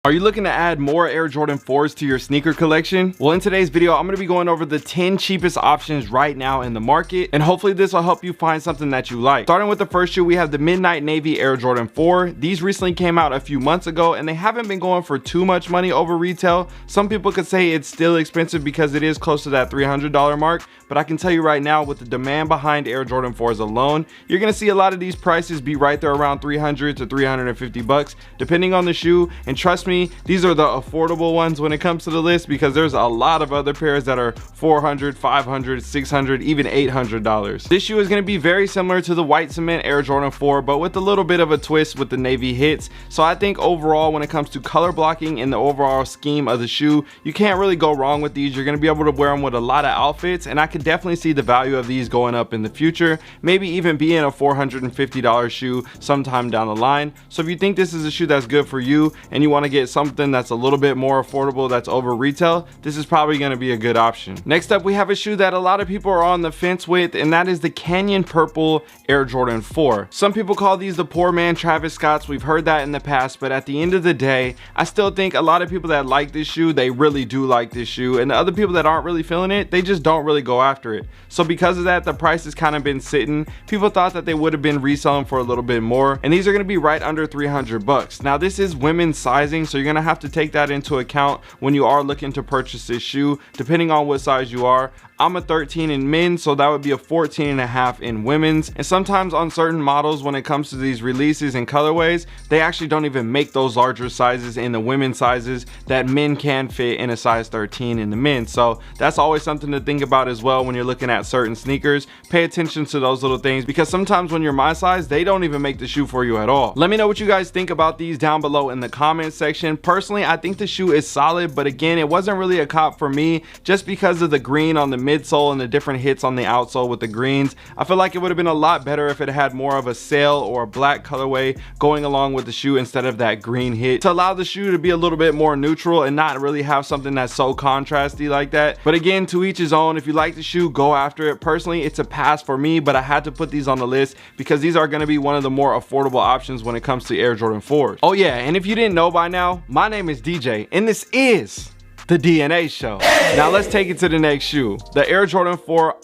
Are you looking to add more Air Jordan 4s to your sneaker collection? Well, in today's video, I'm going to be going over the 10 cheapest options right now in the market, and hopefully this will help you find something that you like. Starting with the first shoe, we have the Midnight Navy Air Jordan 4. These recently came out a few months ago, and they haven't been going for too much money over retail. Some people could say it's still expensive because it is close to that $300 mark, but I can tell you right now, with the demand behind Air Jordan 4s alone, you're going to see a lot of these prices be right there around 300 to 350 bucks, depending on the shoe. And trust me, these are the affordable ones when it comes to the list, because there's a lot of other pairs that are 400, 500, 600, even $800. This shoe is going to be very similar to the white cement Air Jordan 4, but with a little bit of a twist with the navy hits. So I think overall, when it comes to color blocking and the overall scheme of the shoe, you can't really go wrong with these. You're going to be able to wear them with a lot of outfits, and I could definitely see the value of these going up in the future, maybe even being a $450 shoe sometime down the line. So if you think this is a shoe that's good for you and you want to get something that's a little bit more affordable that's over retail, this is probably going to be a good option. Next up, we have a shoe that a lot of people are on the fence with, and that is the Canyon Purple Air Jordan 4. Some people call these the poor man Travis Scotts. We've heard that in the past, but at the end of the day, I still think a lot of people that like this shoe, they really do like this shoe, and the other people that aren't really feeling it, they just don't really go after it. So because of that, the price has kind of been sitting. People thought that they would have been reselling for a little bit more, and these are going to be right under 300 bucks. Now this is women's sizing, so you're going to have to take that into account when you are looking to purchase this shoe, depending on what size you are. I'm a 13 in men's, so that would be a 14.5 in women's. And sometimes on certain models, when it comes to these releases and colorways, they actually don't even make those larger sizes in the women's sizes that men can fit in a size 13 in the men's. So that's always something to think about as well when you're looking at certain sneakers. Pay attention to those little things, because sometimes when you're my size, they don't even make the shoe for you at all. Let me know what you guys think about these down below in the comment section. Personally, I think the shoe is solid, but again, it wasn't really a cop for me just because of the green on the midsole and the different hits on the outsole with the greens. I feel like it would have been a lot better if it had more of a sail or a black colorway going along with the shoe instead of that green hit, to allow the shoe to be a little bit more neutral and not really have something that's so contrasty like that. But again, to each his own. If you like the shoe, go after it. Personally, it's a pass for me, but I had to put these on the list because these are going to be one of the more affordable options when it comes to Air Jordan 4s. Oh yeah, and if you didn't know by now, my name is DJ, and this is the DNA show. Now let's take it to the next shoe, the Air Jordan 4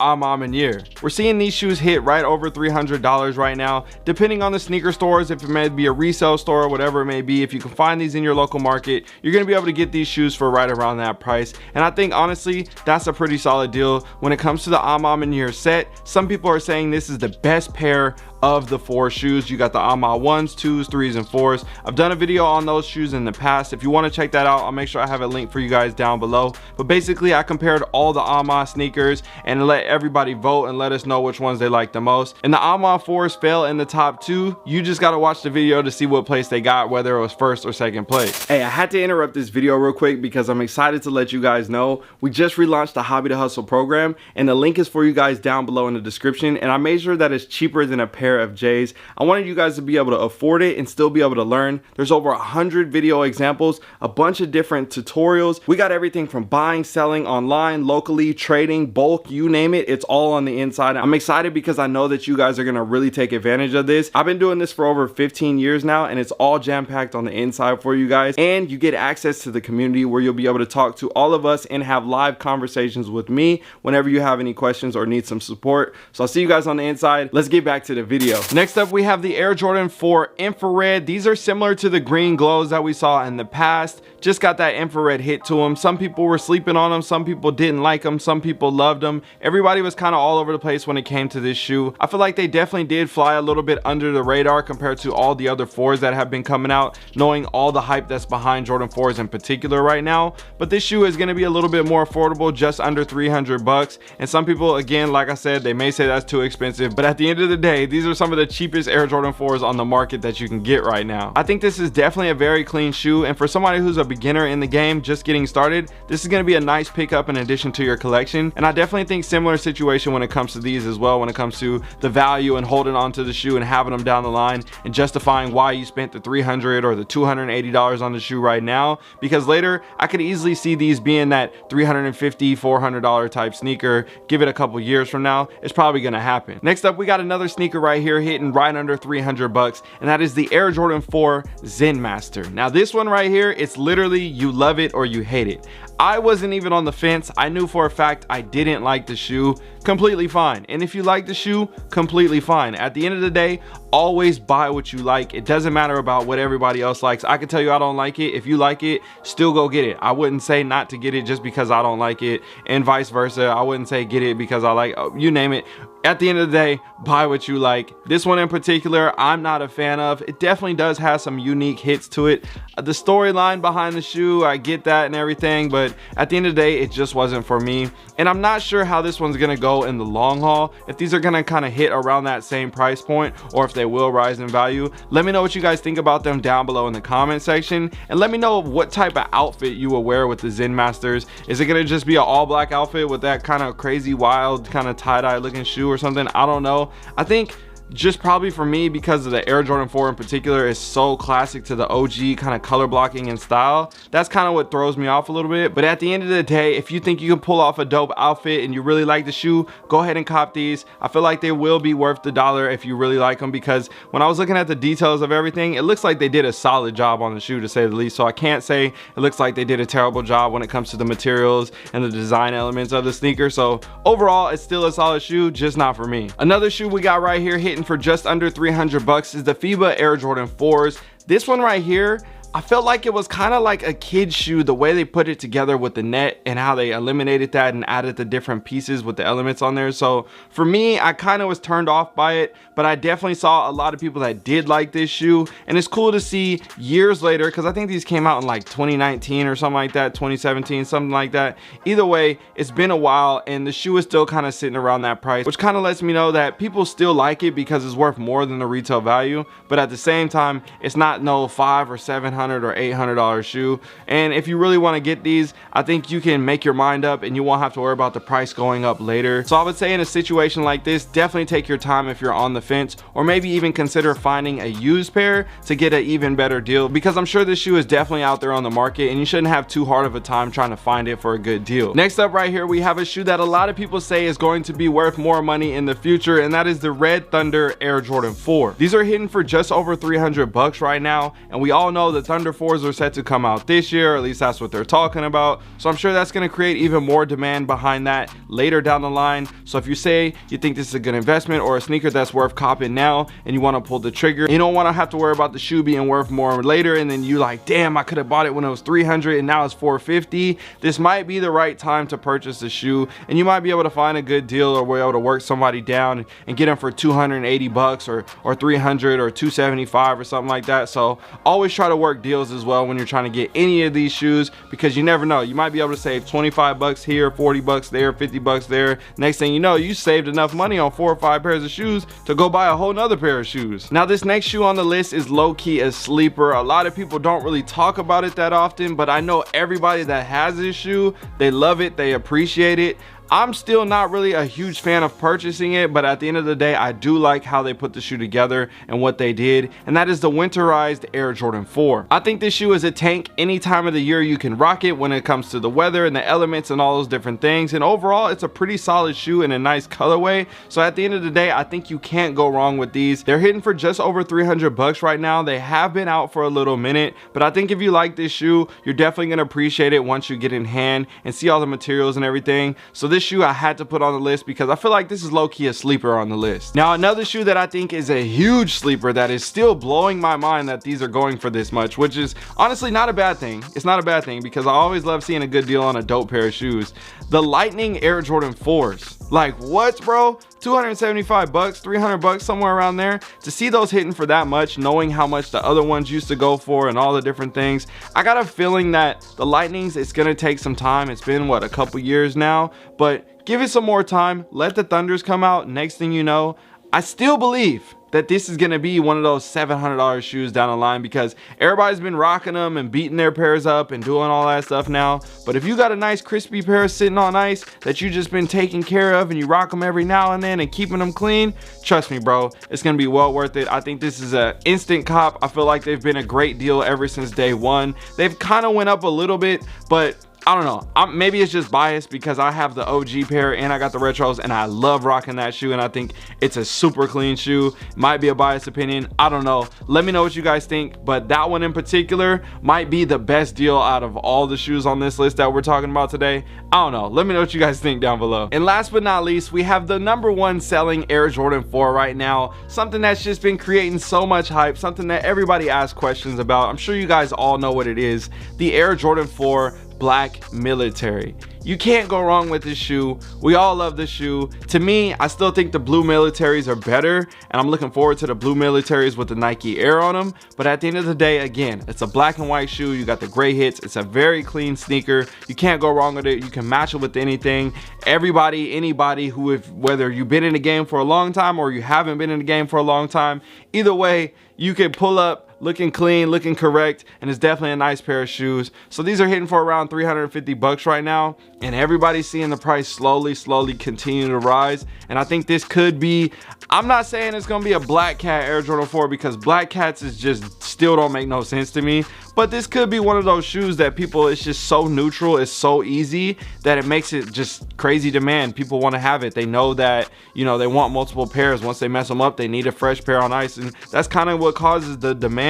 Year. We're seeing these shoes hit right over $300 right now, depending on the sneaker stores. If it may be a resale store or whatever it may be, if you can find these in your local market, you're going to be able to get these shoes for right around that price. And I think honestly, that's a pretty solid deal. When it comes to the Year set, some people are saying this is the best pair of the 4 shoes. You got the 1s, 2s, 3s, and 4s. I've done a video on those shoes in the past. If you want to check that out, I'll make sure I have a link for you guys down below. But basically, I compared all the sneakers and let everybody vote and let us know which ones they like the most. And the 4s fell in the top 2. You just got to watch the video to see what place they got, whether it was first or second place. Hey, I had to interrupt this video real quick because I'm excited to let you guys know we just relaunched the Hobby to Hustle program, and the link is for you guys down below in the description. And I made sure that it's cheaper than a pair of J's. I wanted you guys to be able to afford it and still be able to learn. There's over 100 video examples, a bunch of different tutorials. We got everything from buying, selling online, locally, trading, bulk, you name it. It's all on the inside. I'm excited because I know that you guys are going to really take advantage of this. I've been doing this for over 15 years now, and it's all jam-packed on the inside for you guys. And you get access to the community where you'll be able to talk to all of us and have live conversations with me whenever you have any questions or need some support. So I'll see you guys on the inside. Let's get back to the video. Next up, we have the Air Jordan 4 Infrared. These are similar to the green glows that we saw in the past. Just got that infrared hit to them. Some people were sleeping on them. Some people didn't like them. Some people loved them. Everybody was kind of all over the place when it came to this shoe. I feel like they definitely did fly a little bit under the radar compared to all the other 4s that have been coming out, knowing all the hype that's behind Jordan 4s in particular right now. But this shoe is going to be a little bit more affordable, just under 300 bucks. And some people, again, like I said, they may say that's too expensive, but at the end of the day, these are some of the cheapest Air Jordan 4s on the market that you can get right now. I think this is definitely a very clean shoe, and for somebody who's a beginner in the game just getting started, this is going to be a nice pickup in addition to your collection. And I definitely think similar situation when it comes to these as well, when it comes to the value and holding on to the shoe and having them down the line and justifying why you spent the $300 or the $280 on the shoe right now, because later I could easily see these being that $350, $400 type sneaker. Give it a couple years from now, it's probably going to happen. Next up, we got another sneaker right right here hitting right under 300 bucks, and that is the Air Jordan 4 Zen Master. Now this one right here, it's literally you love it or you hate it. I wasn't even on the fence. I knew for a fact I didn't like the shoe. Completely fine. And if you like the shoe, completely fine. At the end of the day, always buy what you like. It doesn't matter about what everybody else likes. I can tell you I don't like it. If you like it, still go get it. I wouldn't say not to get it just because I don't like it, and vice versa. I wouldn't say get it because I like, you name it. At the end of the day, buy what you like. This one in particular, I'm not a fan of. It definitely does have some unique hits to it. The storyline behind the shoe, I get that and everything, but at the end of the day, it just wasn't for me. And I'm not sure how this one's gonna go in the long haul, if these are gonna kind of hit around that same price point or if they will rise in value. Let me know what you guys think about them down below in the comment section, and let me know what type of outfit you will wear with the Zen Masters. Is it gonna just be an all black outfit with that kind of crazy wild kind of tie-dye looking shoe or something? I don't know. I think just probably for me, because of the Air Jordan 4 in particular is so classic to the OG kind of color blocking and style, that's kind of what throws me off a little bit. But at the end of the day, if you think you can pull off a dope outfit and you really like the shoe, go ahead and cop these. I feel like they will be worth the dollar if you really like them, because when I was looking at the details of everything, it looks like they did a solid job on the shoe, to say the least. So I can't say it looks like they did a terrible job when it comes to the materials and the design elements of the sneaker. So overall, it's still a solid shoe, just not for me. Another shoe we got right here hitting for just under 300 bucks is the FIBA Air Jordan 4s. This one right here, I felt like it was kind of like a kid's shoe, the way they put it together with the net and how they eliminated that and added the different pieces with the elements on there. So for me, I kind of was turned off by it, but I definitely saw a lot of people that did like this shoe, and it's cool to see years later, because I think these came out in like 2019 or something like that, 2017, something like that. Either way, it's been a while and the shoe is still kind of sitting around that price, which kind of lets me know that people still like it because it's worth more than the retail value. But at the same time, it's not no $500 or $700 or $800 shoe. And if you really want to get these, I think you can make your mind up and you won't have to worry about the price going up later. So I would say in a situation like this, definitely take your time if you're on the fence, or maybe even consider finding a used pair to get an even better deal, because I'm sure this shoe is definitely out there on the market and you shouldn't have too hard of a time trying to find it for a good deal. Next up right here, we have a shoe that a lot of people say is going to be worth more money in the future, and that is the Red Thunder Air Jordan 4. These are hitting for just over 300 bucks right now, and we all know the Thunder 4s are set to come out this year, or at least that's what they're talking about. So I'm sure that's going to create even more demand behind that later down the line. So if you say you think this is a good investment or a sneaker that's worth copping now and you want to pull the trigger, you don't want to have to worry about the shoe being worth more later, and then you like, damn, I could have bought it when it was 300 and now it's 450. This might be the right time to purchase the shoe, and you might be able to find a good deal, or be able to work somebody down and get them for 280 bucks or 300 or 275 or something like that. So always try to work deals as well when you're trying to get any of these shoes, because you never know, you might be able to save 25 bucks here, 40 bucks there, 50 bucks there. Next thing you know, you saved enough money on 4 or 5 pairs of shoes to go buy a whole nother pair of shoes. Now this next shoe on the list is low-key a sleeper. A lot of people don't really talk about it that often, but I know everybody that has this shoe, they love it, they appreciate it. I'm still not really a huge fan of purchasing it, but at the end of the day, I do like how they put the shoe together and what they did, and that is the winterized Air Jordan 4. I think this shoe is a tank any time of the year you can rock it when it comes to the weather and the elements and all those different things, and overall it's a pretty solid shoe in a nice colorway. So at the end of the day, I think you can't go wrong with these. They're hitting for just over 300 bucks right now. They have been out for a little minute, but I think if you like this shoe, you're definitely going to appreciate it once you get in hand and see all the materials and everything. So this shoe I had to put on the list because I feel like this is low-key a sleeper on the list. Now another shoe that I think is a huge sleeper that is still blowing my mind that these are going for this much, which is honestly not a bad thing. It's not a bad thing because I always love seeing a good deal on a dope pair of shoes. The Lightning Air Jordan 4s. Like what, bro? 275 bucks, 300 bucks, somewhere around there. To see those hitting for that much, knowing how much the other ones used to go for and all the different things, I got a feeling that the Lightnings, it's gonna take some time. It's been what, a couple years now, but give it some more time. Let the Thunders come out. Next thing you know, I still believe that this is going to be one of those $700 shoes down the line, because everybody's been rocking them and beating their pairs up and doing all that stuff now. But if you got a nice crispy pair sitting on ice that you just been taking care of and you rock them every now and then and keeping them clean, trust me, bro, it's going to be well worth it. I think this is an instant cop. I feel like they've been a great deal ever since day one. They've kind of went up a little bit, but I don't know, maybe it's just biased because I have the OG pair and I got the retros, and I love rocking that shoe, and I think it's a super clean shoe. Might be a biased opinion, I don't know. Let me know what you guys think, but that one in particular might be the best deal out of all the shoes on this list that we're talking about today. I don't know, let me know what you guys think down below. And last but not least, we have the #1 selling Air Jordan 4 right now, something that's just been creating so much hype, something that everybody asks questions about. I'm sure you guys all know what it is, the Air Jordan 4 Black Military. You can't go wrong with this shoe. We all love this shoe. To me, I still think the blue militaries are better, and I'm looking forward to the blue militaries with the Nike Air on them. But at the end of the day, again, it's a black and white shoe. You got the gray hits. It's a very clean sneaker. You can't go wrong with it. You can match it with anything. Everybody, anybody who, whether you've been in the game for a long time or you haven't been in the game for a long time, either way, you can pull up looking clean, looking correct, and it's definitely a nice pair of shoes. So these are hitting for around 350 bucks right now, and everybody's seeing the price slowly continue to rise. And I think this could be, I'm not saying it's gonna be a black cat Air Jordan 4, because black cats is just still don't make no sense to me, but this could be one of those shoes that people, it's just so neutral, it's so easy that it makes it just crazy demand. People want to have it. They know that, you know, they want multiple pairs. Once they mess them up, they need a fresh pair on ice, and that's kind of what causes the demand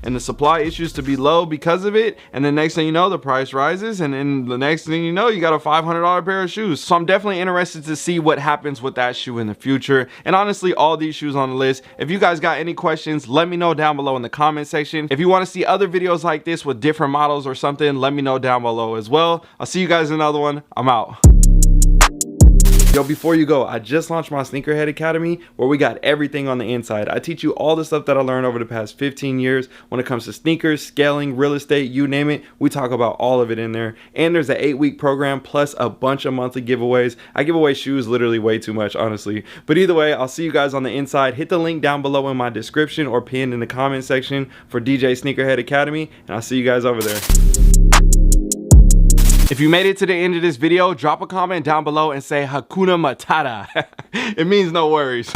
and the supply issues to be low because of it. And the next thing you know, the price rises, and then the next thing you know, you got a $500 pair of shoes. So I'm definitely interested to see what happens with that shoe in the future, and honestly all these shoes on the list. If you guys got any questions, let me know down below in the comment section. If you want to see other videos like this with different models or something, let me know down below as well. I'll see you guys in another one. I'm out. Yo, before you go, I just launched my Sneakerhead Academy, where we got everything on the inside. I teach you all the stuff that I learned over the past 15 years when it comes to sneakers, scaling, real estate, you name it. We talk about all of it in there. And there's an 8-week program plus a bunch of monthly giveaways. I give away shoes literally way too much, honestly. But either way, I'll see you guys on the inside. Hit the link down below in my description or pinned in the comment section for DJ Sneakerhead Academy, and I'll see you guys over there. If you made it to the end of this video, drop a comment down below and say Hakuna Matata. It means no worries.